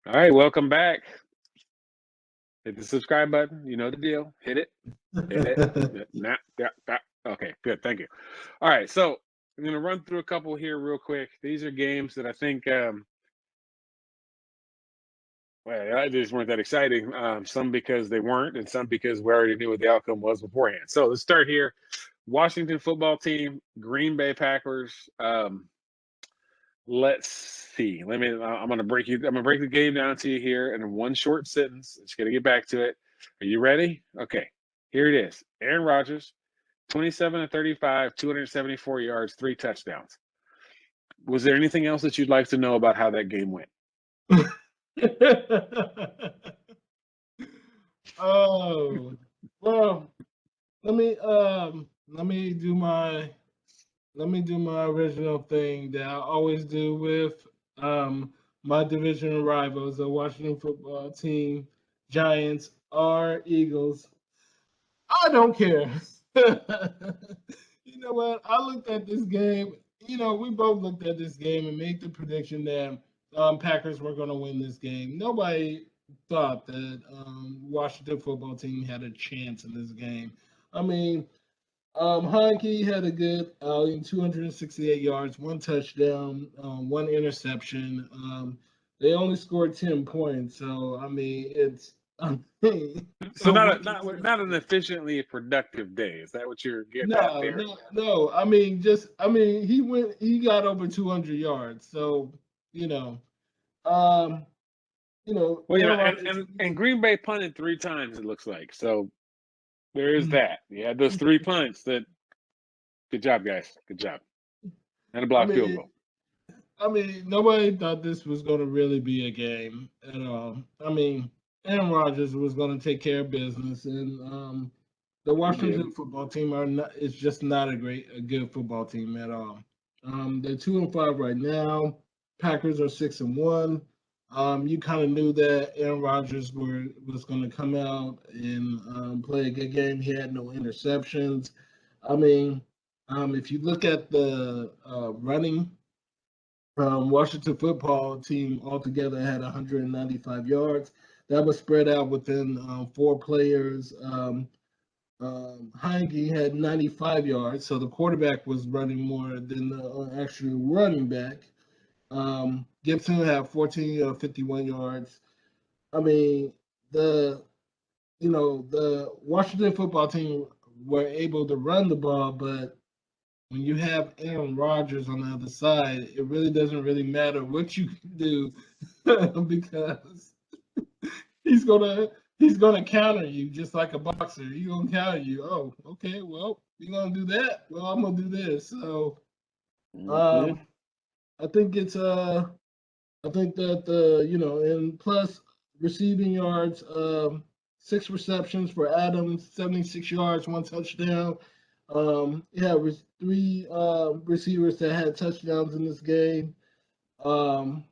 All right, welcome back. Hit the subscribe button. You know the deal. Hit it. Hit it. Nah, yeah, okay, good. Thank you. All right, so I'm going to run through a couple here real quick. These are games that I think, well, I just weren't that exciting. Some because they weren't, and some because we already knew what the outcome was beforehand. So let's start here. Washington football team, Green Bay Packers. Let's see. I'm gonna break you. I'm gonna break the game down to you here in one short sentence. Just gonna get back to it. Are you ready? Okay. Here it is. Aaron Rodgers, 27 to 35, 274 yards, 3 touchdowns. Was there anything else that you'd like to know about how that game went? Oh, well, let me do my original thing that I always do with my division rivals, the Washington football team, Giants or Eagles. I don't care. You know what? I looked at this game. We both looked at this game and made the prediction that Packers were going to win this game. Nobody thought that Washington football team had a chance in this game. I mean, Heineke had a good outing, 268 yards, one touchdown, one interception. They only scored 10 points, so I mean, it's So what can not an efficiently productive day. Is that what you're getting at No, there? no, no. He got over 200 yards. So, you know, um, Well, Aaron Rodgers. and Green Bay punted 3 times. It looks like so. There is Mm, that. You had those 3 punts. That good job, guys. Good job. And a I block field mean, goal. nobody thought this was going to really be a game at all. Aaron Rodgers was going to take care of business, and the He did. Washington football team are not. It's just not a good football team at all. They're 2-5 right now. Packers are 6-1. You kind of knew that Aaron Rodgers was going to come out and play a good game. He had no interceptions. I mean, if you look at the running, Washington football team altogether had 195 yards. That was spread out within 4 players. Heineke had 95 yards, so the quarterback was running more than the actual running back. Gibson had 14 51 yards. I mean, the the Washington football team were able to run the ball, but when you have Aaron Rodgers on the other side, it really doesn't really matter what you can do because he's gonna he's gonna counter you just like a boxer. He's gonna counter you. Oh, okay, well, you're gonna do that. Well, I'm gonna do this. So Mm-hmm. um I think it's I think that and plus receiving yards, 6 receptions for Adams, 76 yards, one touchdown. Yeah, three receivers that had touchdowns in this game. Um,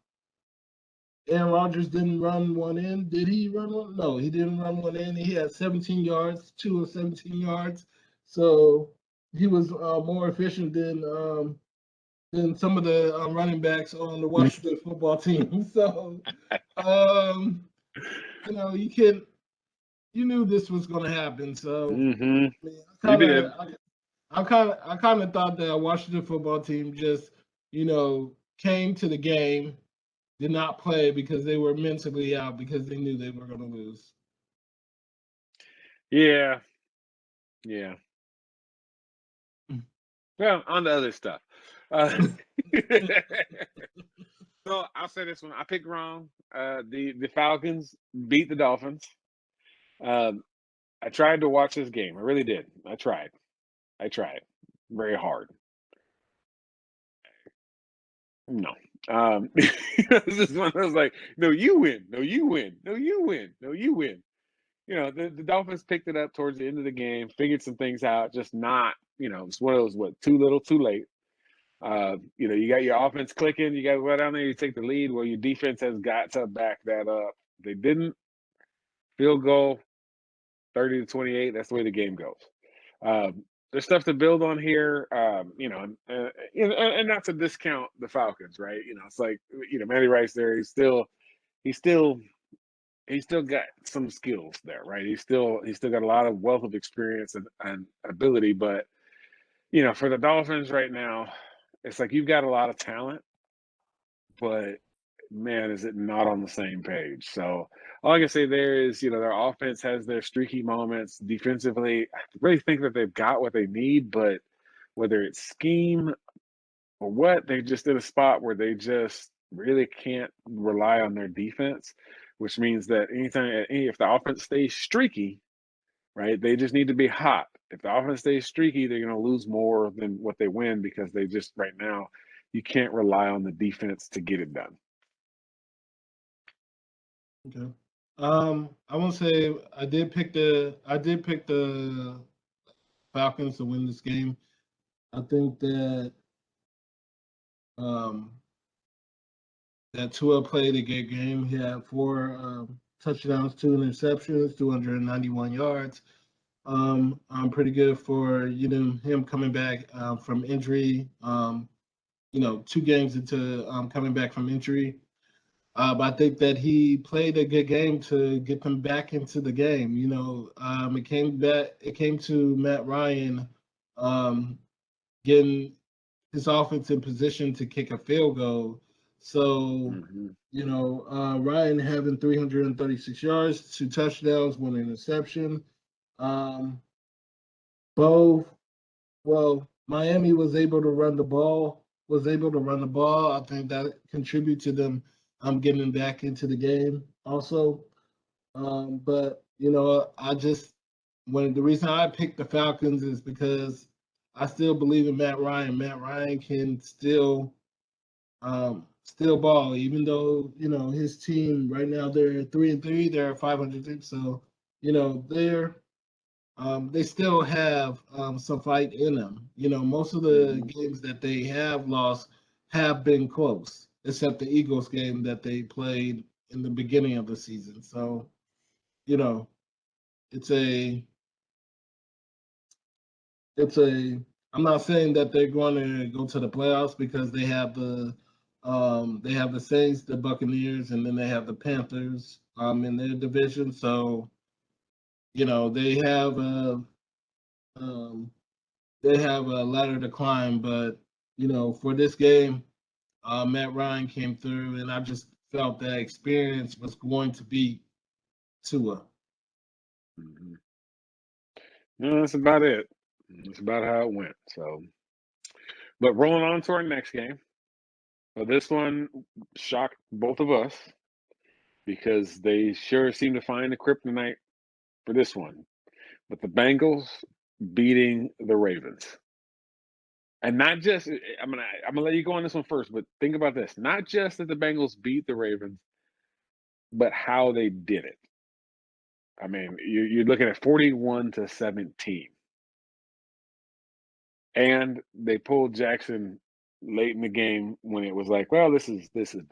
Aaron Rodgers didn't run one in. Did he run one? No, he didn't run one in. He had 17 yards, 2 of 17 yards. So he was more efficient than some of the running backs on the Washington football team. So, um, you knew this was going to happen. So, Mm-hmm. I mean, You did. I kind of thought that Washington football team just, came to the game, did not play because they were mentally out because they knew they were going to lose. Yeah. Yeah. Well, on the other stuff. Uh, so I'll say this one. I picked wrong. The Falcons beat the Dolphins. Um, I tried to watch this game. I really did. I tried. I tried very hard. No. This is one I was like, no, you win. No, you win. No, you win. No, you win. The Dolphins picked it up towards the end of the game, figured some things out, just not, it's one of those, too little, too late. You got your offense clicking, you got to go down there, you take the lead. Well, your defense has got to back that up. They didn't. Field goal, 30-28. That's the way the game goes. There's stuff to build on here, and not to discount the Falcons, right? It's like, Matty Rice there. He's still he's still he's still got some skills there, right? He's still got a lot of wealth of experience and ability, but for the Dolphins right now, it's like you've got a lot of talent, but man, is it not on the same page. So all I can say there is, their offense has their streaky moments. Defensively, I really think that they've got what they need, but whether it's scheme or what, they're just in a spot where they just really can't rely on their defense, which means that if the offense stays streaky, right, they just need to be hot. If the offense stays streaky, they're going to lose more than what they win because they just right now you can't rely on the defense to get it done. Okay. I want to say I did pick the Falcons to win this game. I think that um, that Tua played a good game. He had 4 touchdowns, 2 interceptions, 291 yards. I'm pretty good for him coming back from injury. 2 games into coming back from injury. But I think that he played a good game to get them back into the game. It came to Matt Ryan getting his offense in position to kick a field goal. So, Ryan having 336 yards, 2 touchdowns, 1 interception. Um, both, Miami was able to run the ball. I think that contributed to them getting back into the game also. But the reason I picked the Falcons is because I still believe in Matt Ryan. Matt Ryan can still ball, even though his team right now they're 3-3, they're 500. So they still have some fight in them. Most of the games that they have lost have been close, except the Eagles game that they played in the beginning of the season. So, it's a I'm not saying that they're going to go to the playoffs because they have the Saints, the Buccaneers, and then they have the Panthers in their division. So, they have a ladder to climb, but for this game, Matt Ryan came through, and I just felt that experience was going to beat Tua. Mm-hmm. No, that's about it. That's about how it went. So, but rolling on to our next game. Well, this one shocked both of us because they sure seem to find the kryptonite for this one. But the Bengals beating the Ravens. And not just I'm gonna let you go on this one first, but think about this. Not just that the Bengals beat the Ravens, but how they did it. I mean, you're looking at 41-17. And they pulled Jackson late in the game when it was like, well, this is done.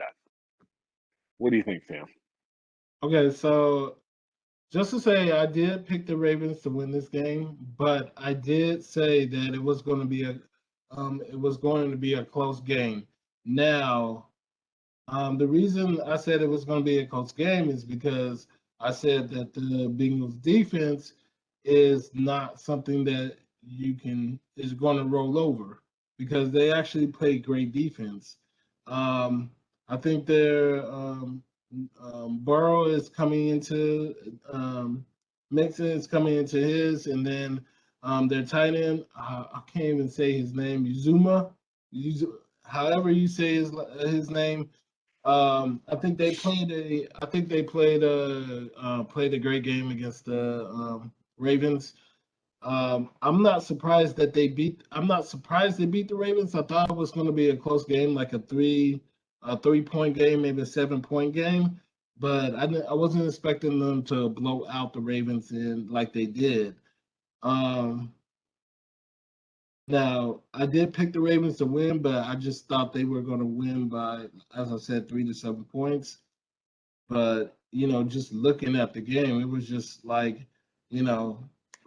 What do you think, Sam? Okay, so just to say, I did pick the Ravens to win this game, but I did say that it was going to be a close game. Now, the reason I said it was going to be a close game is because I said that the Bengals defense is not something that is going to roll over because they actually play great defense. I think Burrow is coming into Mixon is coming into his, and then their tight end, I can't even say his name, Uzuma, however you say his name. I think they played a great game against the Ravens. I'm not surprised they beat the Ravens. I thought it was going to be a close game, like a 3-point game, maybe a 7-point game. But I wasn't expecting them to blow out the Ravens like they did. Now, I did pick the Ravens to win, but I just thought they were going to win by, as I said, 3 to 7 points. But, just looking at the game, it was just like,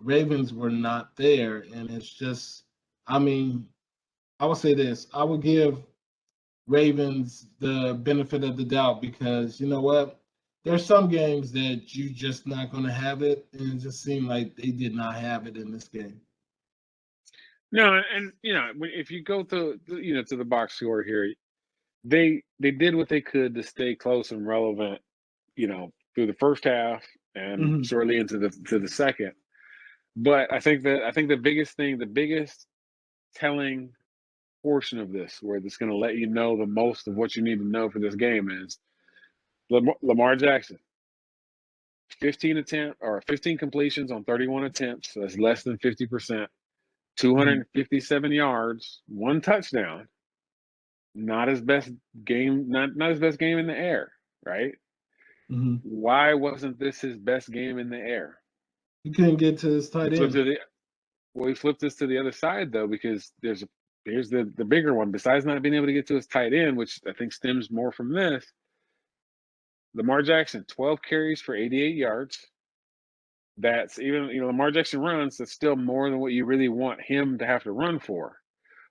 Ravens were not there. And it's just, I mean, I would say this. I would give Ravens the benefit of the doubt because you know what? There's some games that you just not going to have it, and it just seemed like they did not have it in this game. No, and if you go to the box score here, they did what they could to stay close and relevant, through the first half and Hmm. shortly into the second. But I think the biggest telling portion of this, where it's going to let you know the most of what you need to know for this game, is Lamar Jackson. 15 completions on 31 attempts. So that's less than 50%. Hmm. 257 yards, one touchdown. Not his best game. Not his best game in the air, right? Hmm. Why wasn't this his best game in the air? He couldn't get to his We tight flipped end. to the well, we flipped this to the other side though, because here's the bigger one. Besides not being able to get to his tight end, which I think stems more from this, Lamar Jackson, 12 carries for 88 yards. That's even, Lamar Jackson runs, that's still more than what you really want him to have to run for.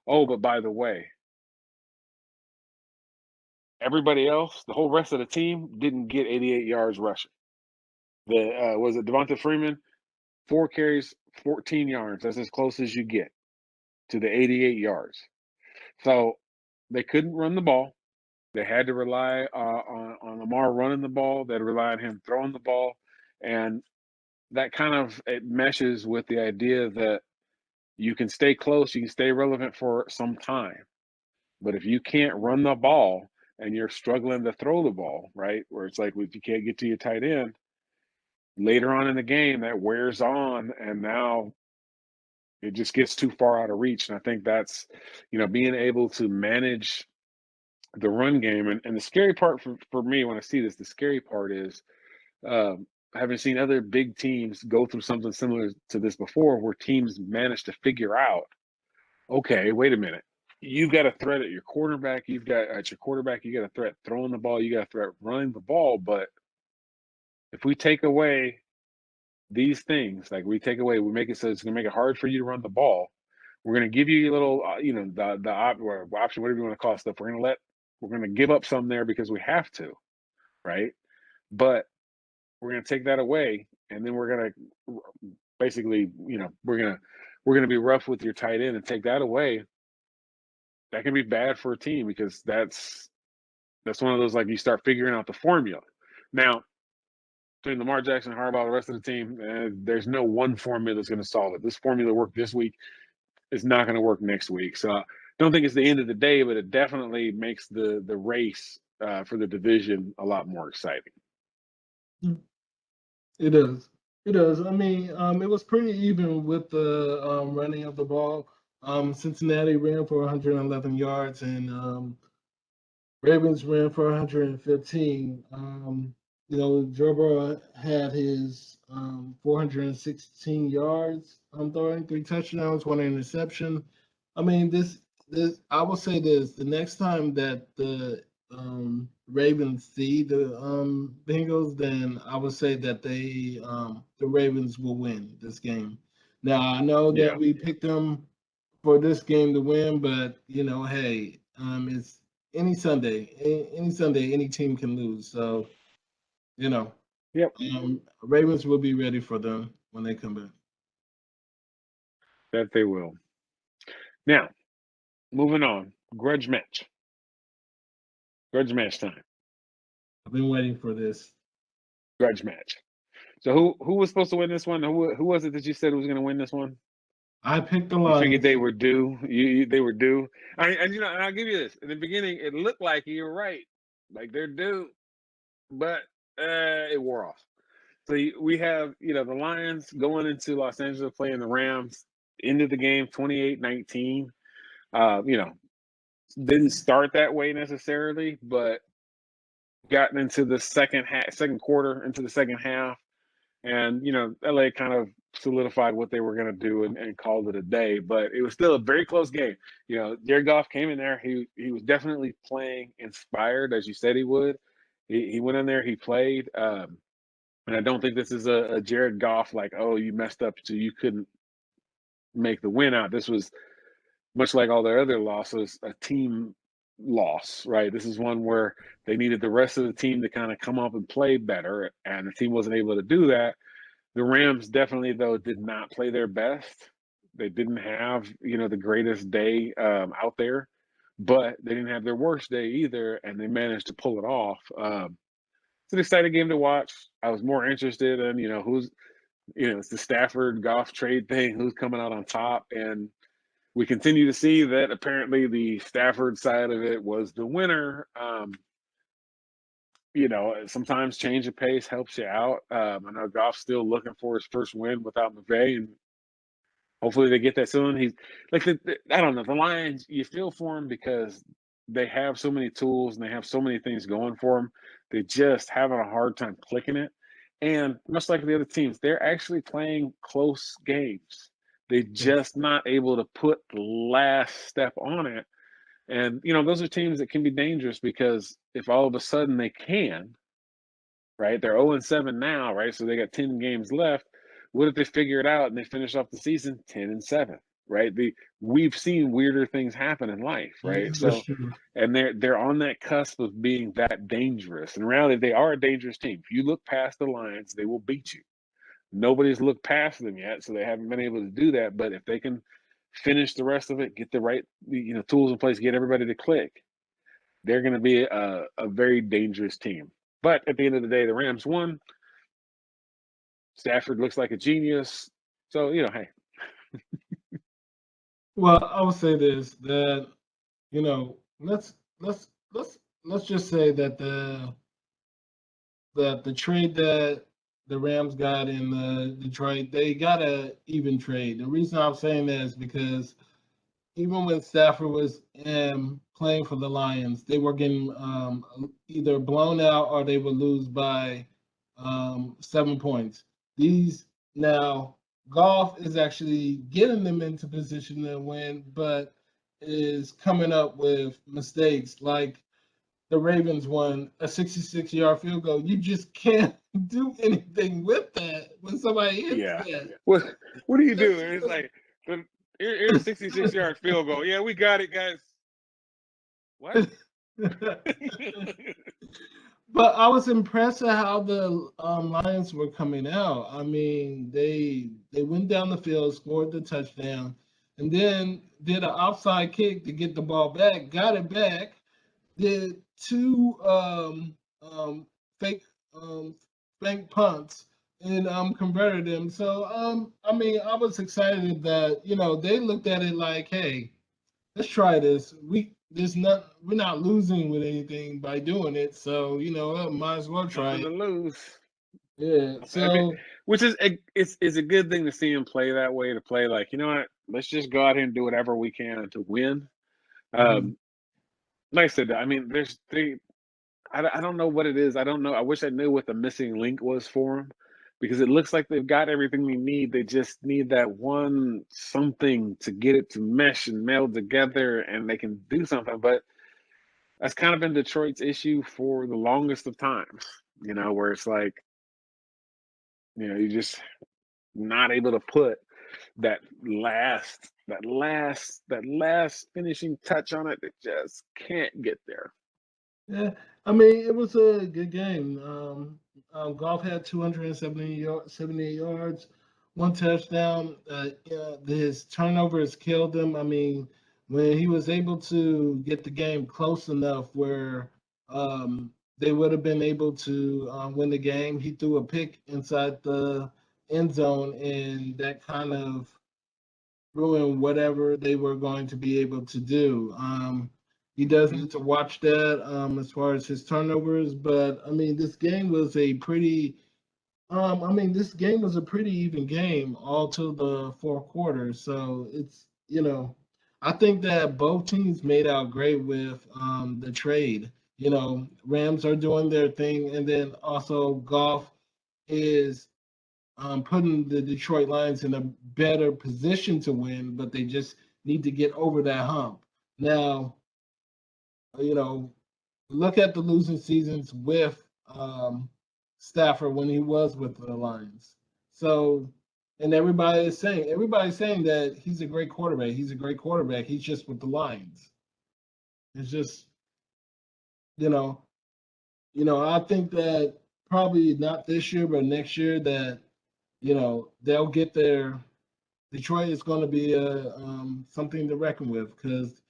Oh, but by the way, everybody else, the whole rest of the team didn't get 88 yards rushing. Was it Devonta Freeman? 4 carries, 14 yards. That's as close as you get to the 88 yards. So they couldn't run the ball. They had to rely on Lamar running the ball. They had to rely on him throwing the ball, and that kind of it meshes with the idea that you can stay close, you can stay relevant for some time, but if you can't run the ball and you're struggling to throw the ball, right, where it's like if you can't get to your tight end later on in the game, that wears on, and now it just gets too far out of reach. And I think that's, being able to manage the run game. And the scary part for me when I see this, the scary part is having seen other big teams go through something similar to this before, where teams manage to figure out, okay, wait a minute. You've got a threat at your quarterback. You got a threat throwing the ball. You got a threat running the ball. But if we take away these things, like we make it so it's going to make it hard for you to run the ball. We're going to give you a little, or option, whatever you want to call stuff. We're going to give up some there because we have to, right? But we're going to take that away, and then we're going to basically, we're going to be rough with your tight end and take that away. That can be bad for a team, because that's one of those, like, you start figuring out the formula. Now, between Lamar Jackson and Harbaugh, the rest of the team, there's no one formula that's going to solve it. This formula worked this week. It's not going to work next week. So I don't think it's the end of the day, but it definitely makes the race for the division a lot more exciting. It does. It does. I mean, it was pretty even with the running of the ball. Cincinnati ran for 111 yards, and Ravens ran for 115. Joe Burrow had his 416 yards throwing, 3 touchdowns, 1 interception. I mean, this I will say this: the next time that the Ravens see the Bengals, then I would say that the Ravens will win this game. Now I know that Yeah. we picked them for this game to win, but hey, it's any Sunday, any Sunday, any team can lose. So you know, Yep. Ravens will be ready for them when they come back. That they will. Now, moving on. Grudge match time. I've been waiting for this. Grudge match. So who was supposed to win this one? Who was it that you said was going to win this one? I picked the You figured Lions. they were due. They were due. And I'll give you this. In the beginning, it looked like you were right, like they're due, but it wore off. So we have the Lions going into Los Angeles playing the Rams. End of the game, 28-19. Didn't start that way necessarily, but gotten into the second quarter, into the second half, and LA kind of solidified what they were going to do and called it a day. But it was still a very close game. Jared Goff came in there. He was definitely playing inspired, as you said he would. He went in there. He played, and I don't think this is a Jared Goff like, oh, you messed up so you couldn't make the win out. This was much like all their other losses, a team loss, right? This is one where they needed the rest of the team to kind of come up and play better, and the team wasn't able to do that. The Rams definitely, though, did not play their best. They didn't have, the greatest day out there, but they didn't have their worst day either, and they managed to pull it off. It's an exciting game to watch. I was more interested in, it's the Stafford Goff trade thing, who's coming out on top, and we continue to see that apparently the Stafford side of it was the winner. Sometimes change of pace helps you out. I know Goff's still looking for his first win without McVay, and hopefully they get that soon. He's like, I don't know, the Lions, you feel for him because they have so many tools and they have so many things going for them. They just having a hard time clicking it. And much like the other teams, they're actually playing close games. They're just not able to put the last step on it. And, those are teams that can be dangerous because if all of a sudden they can, right, they're 0-7 now, right? So they got 10 games left. What if they figure it out and they finish off the season 10-7, right? We've seen weirder things happen in life, right? That's So, true. and they're on that cusp of being that dangerous. In reality, they are a dangerous team. If you look past the Lions, they will beat you. Nobody's looked past them yet, so they haven't been able to do that. But if they can finish the rest of it, get the right tools in place, get everybody to click, they're going to be a very dangerous team. But at the end of the day, the Rams won. Stafford looks like a genius. So, hey. Well, I would say this, that let's just say that the trade that the Rams got in Detroit, they got a even trade. The reason I'm saying that is because even when Stafford was playing for the Lions, they were getting either blown out or they would lose by 7 points. These now Goff is actually getting them into position to win, but is coming up with mistakes like the Ravens won a 66-yard field goal. You just can't do anything with that when somebody hits Yeah. that. What do you do? It's like, here's a 66-yard field goal. Yeah, we got it, guys. What? But I was impressed at how the Lions were coming out. I mean, they went down the field, scored the touchdown, and then did an offside kick to get the ball back, got it back, did two fake fake punts and converted them. So I mean, I was excited that they looked at it like, hey, let's try this. We're not losing with anything by doing it, so might as well try Nothing it. to lose. Yeah. I mean, So which is it's a good thing to see him play that way, to play like, you know what, let's just go out here and do whatever we can to win. mhm. Like I said, I mean, I don't know what it is. I don't know. I wish I knew what the missing link was for them because it looks like they've got everything they need. They just need that one something to get it to mesh and meld together and they can do something. But that's kind of been Detroit's issue for the longest of times, where it's like, you're just not able to put that last finishing touch on it. That just can't get there. yeah, I mean, it was a good game. Golf had 70 yards, one touchdown. Yeah, his turnovers killed him. I mean, when he was able to get the game close enough where they would have been able to win the game, he threw a pick inside the end zone, and that kind of ruin whatever they were going to be able to do. He does need to watch that as far as his turnovers, but I mean, this game was a pretty even game all to the fourth quarter. So it's I think that both teams made out great with the trade. Rams are doing their thing, and then also Goff is putting the Detroit Lions in a better position to win, but they just need to get over that hump. Now, you know, look at the losing seasons with Stafford when he was with the Lions. So, and everybody's saying that he's a great quarterback. He's a great quarterback. He's just with the Lions. It's just you know, I think that probably not this year, but next year that they'll get their Detroit is going to be something to reckon with because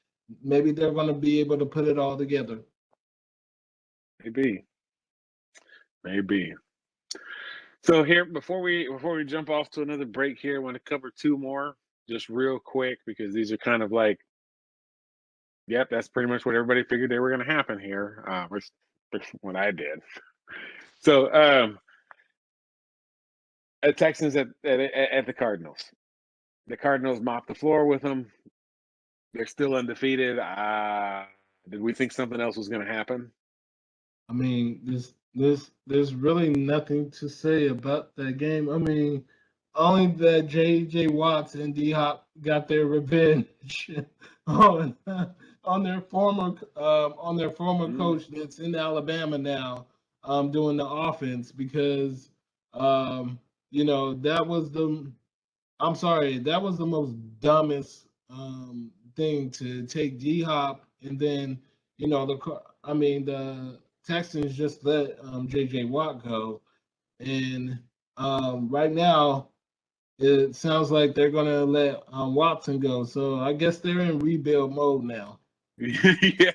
maybe they're going to be able to put it all together. Maybe, maybe. So here, before we jump off to another break here, I want to cover two more just real quick because these are kind of like, yep, that's pretty much what everybody figured they were going to happen here. Which what I did. So, Texans at the Cardinals. The Cardinals mopped the floor with them. They're still undefeated. Did we think something else was going to happen? I mean, there's really nothing to say about that game. I mean, only that J.J. Watts and D Hop got their revenge on on their former coach that's in Alabama now, doing the offense because that was the I'm sorry, that was the most dumbest thing to take D Hop and then the Texans just let J.J. Watt go, and right now it sounds like they're gonna let Watson go. So I guess they're in rebuild mode now. Yeah.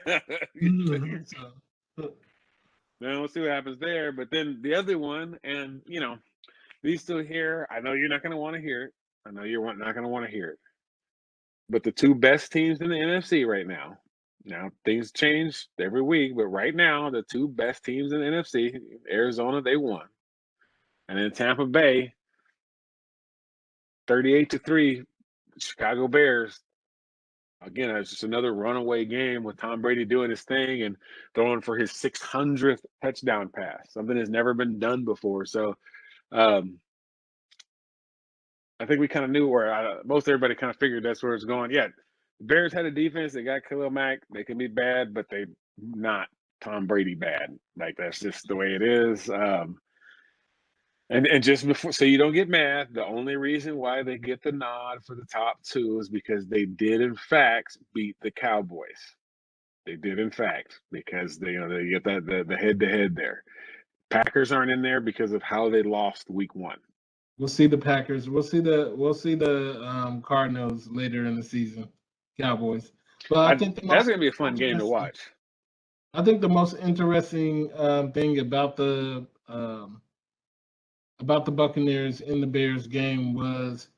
So, Now we'll see what happens there. But then the other one, and these still here. I know you're not going to want to hear it. I know you're not going to want to hear it. But the two best teams in the NFC right now. Now things change every week, but right now the two best teams in the NFC, Arizona, they won, and then Tampa Bay, 38-3, Chicago Bears. Again, it's just another runaway game with Tom Brady doing his thing and throwing for his 600th touchdown pass, something that's never been done before. So, I think we kind of knew where most everybody kind of figured that's where it's going. Yeah, the Bears had a defense. They got Khalil Mack. They can be bad, but they not Tom Brady bad. Like that's just the way it is. And just before, so you don't get mad, the only reason why they get the nod for the top two is because they did in fact beat the Cowboys. They did in fact because they they get that the head to head there. Packers aren't in there because of how they lost week one. we'll see the Packers. We'll see the Cardinals later in the season. Cowboys. But I think the That's most gonna be a fun game to watch. I think the most interesting thing about the Buccaneers in the Bears game was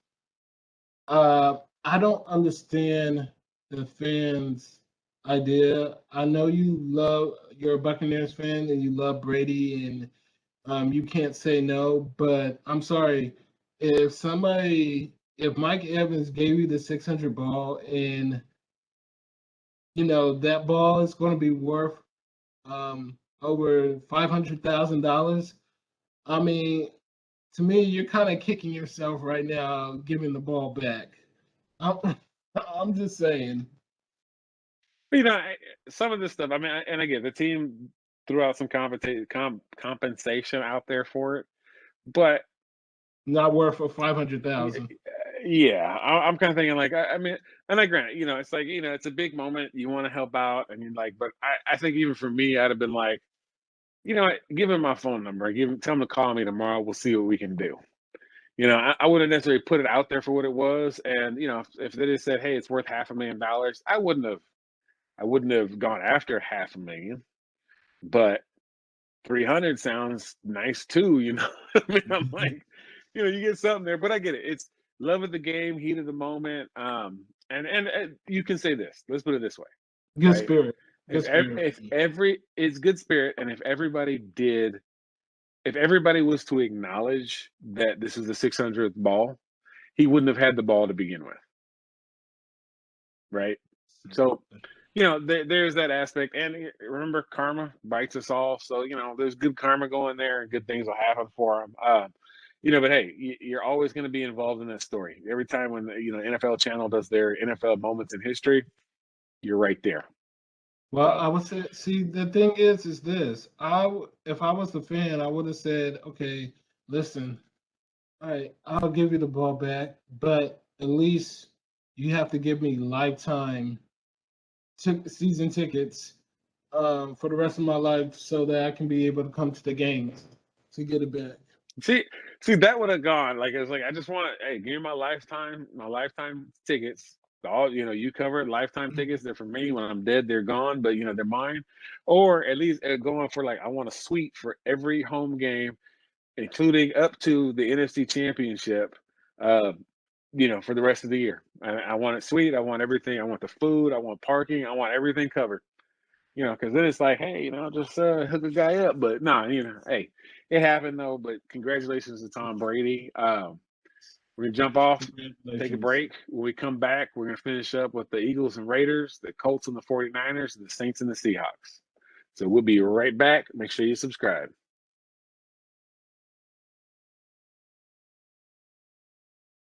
I don't understand the fans' idea. I know you're a Buccaneers fan and you love Brady and you can't say no, but I'm sorry if Mike Evans gave you the 600 ball and that ball is going to be worth over $500,000. I mean, to me, you're kind of kicking yourself right now, giving the ball back. I'm, I'm just saying. Some of this stuff. I mean, and again, the team threw out some compensation out there for it, but Not worth for 500,000. yeah, I'm kind of thinking like, I mean, and I grant, it's like, it's a big moment. You want to help out, and you're like, but I think even for me, I'd have been like, give him my phone number, tell him to call me tomorrow. We'll see what we can do. I wouldn't necessarily put it out there for what it was, and if they just said, hey, it's worth $500,000, I wouldn't have gone after 500,000, but 300 sounds nice too. I mean, I'm like, you get something there, but I get it. It's love of the game, heat of the moment. And you can say this. Let's put it this way, Good right? spirit. Good spirit. It's good spirit, and if everybody was to acknowledge that this is the 600th ball, he wouldn't have had the ball to begin with, right? So there's that aspect, and remember, karma bites us all. So there's good karma going there, and good things will happen for him. But hey, you're always going to be involved in that story. Every time when NFL Channel does their NFL moments in history, you're right there. Well, I would say, see, the thing is this. If I was the fan, I would have said, okay, listen, all right, I'll give you the ball back, but at least you have to give me lifetime season tickets for the rest of my life so that I can be able to come to the games to get it back. See, see, that would have gone. Like it's like I just want, hey, give me my lifetime tickets. All you cover it, lifetime tickets. They're for me. When I'm dead, they're gone, but they're mine. Or at least going for like I want a suite for every home game, including up to the NFC Championship. Uh, for the rest of the year, I want it sweet. I want everything. I want the food. I want parking. I want everything covered. Because then it's like, hey, just hook a guy up. But no, hey, it happened though. But congratulations to Tom Brady. We're gonna jump off, take a Congratulations. break. When we come back, we're gonna finish up with the Eagles and Raiders, the Colts and the 49ers, and the Saints and the Seahawks. So we'll be right back. Make sure you subscribe.